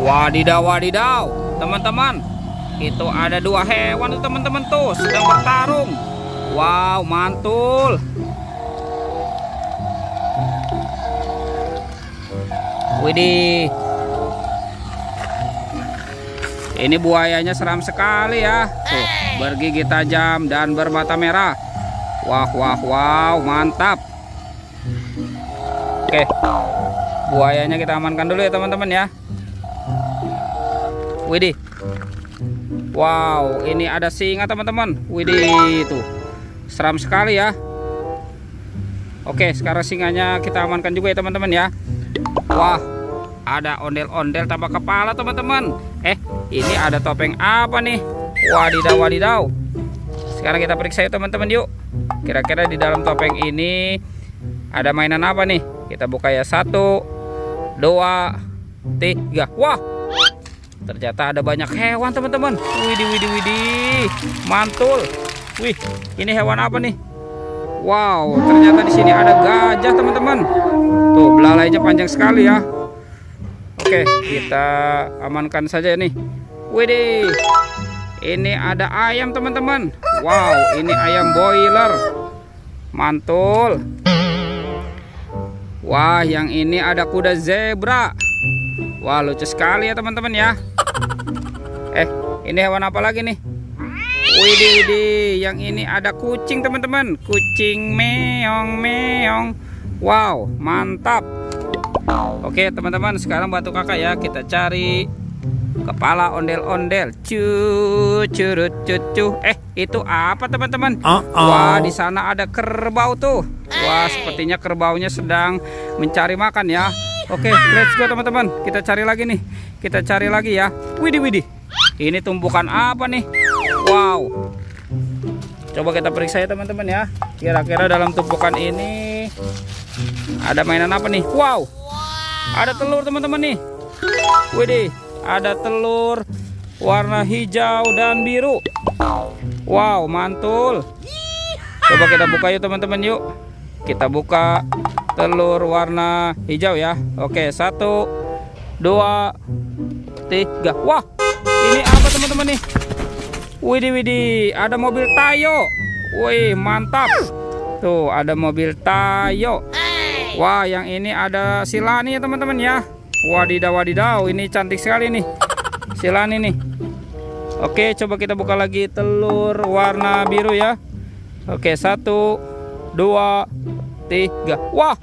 Wadidaw, wadidaw, teman-teman. Itu ada dua hewan tuh teman-teman tuh sedang bertarung. Wow, mantul. Widih. Ini buayanya seram sekali ya. Tuh, bergigi tajam dan bermata merah. Wah, wah, wow, mantap. Oke. Buayanya kita amankan dulu ya teman-teman ya. Widih. Wow, ini ada singa teman-teman. Widih, tuh. Seram sekali ya. Oke, sekarang singanya kita amankan juga ya teman-teman ya. Wah, ada ondel-ondel tanpa kepala teman-teman. Ini ada topeng apa nih? Wadidaw, wadidaw. Sekarang kita periksa ya teman-teman yuk. Kira-kira di dalam topeng ini ada mainan apa nih? Kita buka ya. 1, 2, 3. Wah, ternyata ada banyak hewan teman-teman. Widih, widih, widih, mantul. Wih, ini hewan apa nih? Wow, ternyata di sini ada gajah teman-teman. Tuh, belalainya panjang sekali ya. Oke, kita amankan saja nih. Widih, ini ada ayam teman-teman. Wow, ini ayam boiler. Mantul. Wah, yang ini ada kuda zebra. Wah, lucu sekali ya teman-teman ya. Ini hewan apa lagi nih? Widih, widih, yang ini ada kucing teman-teman. Kucing meong meong. Wow, mantap. Oke teman-teman, sekarang bantu kakak ya. Kita cari kepala ondel-ondel. Curut cucu. Itu apa teman-teman? Wah, di sana ada kerbau tuh. Wah, sepertinya kerbaunya sedang mencari makan ya. Oke, let's go teman-teman. Kita cari lagi nih. Kita cari lagi ya. Widih, widih. Ini tumpukan apa nih? Wow. Coba kita periksa ya teman-teman ya. Kira-kira dalam tumpukan ini ada mainan apa nih? Wow. Ada telur teman-teman nih. Widih, ada telur warna hijau dan biru. Wow, mantul. Coba kita buka yuk teman-teman yuk. Kita buka telur warna hijau ya. Oke, 1, 2, 3. Wah, ini apa teman-teman nih? Widih, widih, ada mobil Tayo. Wih, mantap. Tuh, ada mobil Tayo. Wah, yang ini ada Silani ya teman-teman ya. Wadidaw, wadidaw, ini cantik sekali nih Silani nih. Oke, coba kita buka lagi telur warna biru ya. Oke, 1, 2, 3. Wah,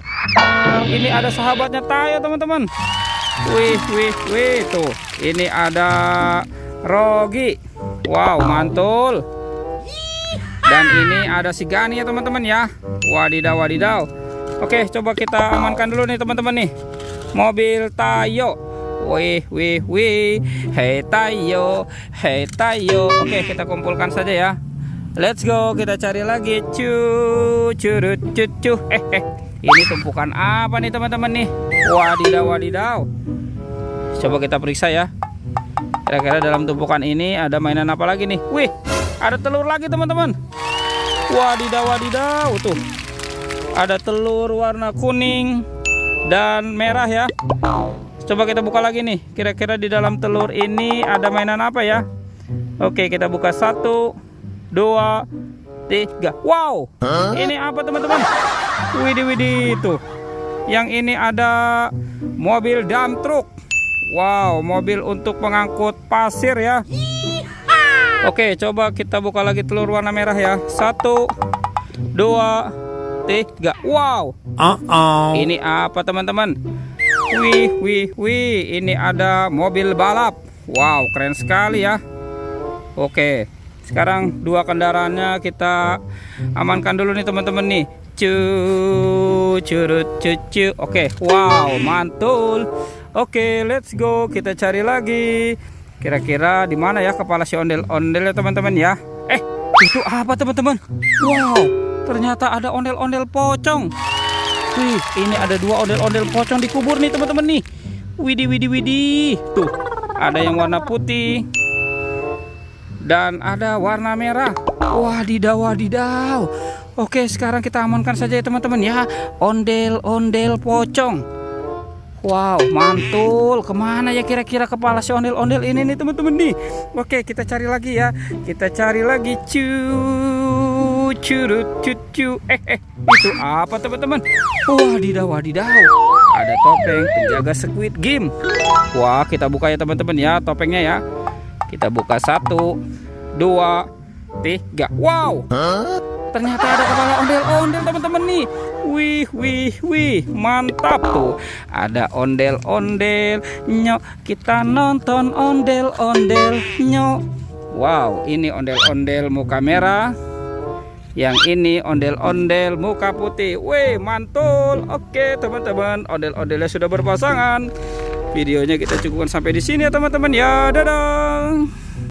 ini ada sahabatnya Tayo teman-teman. Wih, wih, wih, tuh. Ini ada Rogi. Wow, mantul. Dan ini ada si Gani ya teman-teman ya. Wadidaw, wadidaw. Oke, coba kita amankan dulu nih teman-teman nih. Mobil Tayo. Wih, wih, wih. Hei Tayo, hei Tayo. Oke, kita kumpulkan saja ya. Let's go, kita cari lagi. Curut cucu. Ini tumpukan apa nih teman-teman nih? Wadidaw, wadidaw. Coba kita periksa ya. Kira-kira dalam tumpukan ini ada mainan apa lagi nih? Wih, ada telur lagi teman-teman. Wadidaw, wadidaw. Tuh, ada telur warna kuning dan merah ya. Coba kita buka lagi nih. Kira-kira di dalam telur ini ada mainan apa ya? Oke, kita buka 1, 2, 3. Wow, ini apa teman-teman? Widih, widih, tuh. Yang ini ada mobil dump truck. Wow, mobil untuk pengangkut pasir ya. Oke, coba kita buka lagi telur warna merah ya. 1, 2, 3. Wow. Ini apa teman-teman? Wih, wih, wih. Ini ada mobil balap. Wow, keren sekali ya. Oke, sekarang dua kendaraannya kita amankan dulu nih teman-teman nih. Curut cucu. Oke, wow, mantul. Oke, let's go. Kita cari lagi. Kira-kira di mana ya kepala si ondel-ondel ya teman-teman ya? Itu apa teman-teman? Wow, ternyata ada ondel-ondel pocong. Wih, ini ada dua ondel-ondel pocong dikubur nih teman-teman nih. Widih, widih, widih. Tuh, ada yang warna putih dan ada warna merah. Wadidaw, wadidaw. Oke, sekarang kita amankan saja ya teman-teman ya. Ondel-ondel pocong. Wow, mantul. Kemana ya kira-kira kepala si ondel-ondel ini nih teman-teman nih? Oke, kita cari lagi ya. Kita cari lagi. Curut cucu. Itu apa teman-teman? Wadidaw, wadidaw. Ada topeng penjaga Squid Game. Wah, kita buka ya teman-teman ya topengnya ya. Kita buka 1, 2, 3. Wow. Ternyata ada kepala ondel-ondel teman-teman nih. Wih, mantap tuh. Ada ondel-ondel, nyok. Kita nonton ondel-ondel, nyok. Wow, ini ondel-ondel muka merah. Yang ini ondel-ondel muka putih. Wih, mantul. Oke, teman-teman, ondel-ondelnya sudah berpasangan. Videonya kita cukupkan sampai di sini ya teman-teman ya. Dadah.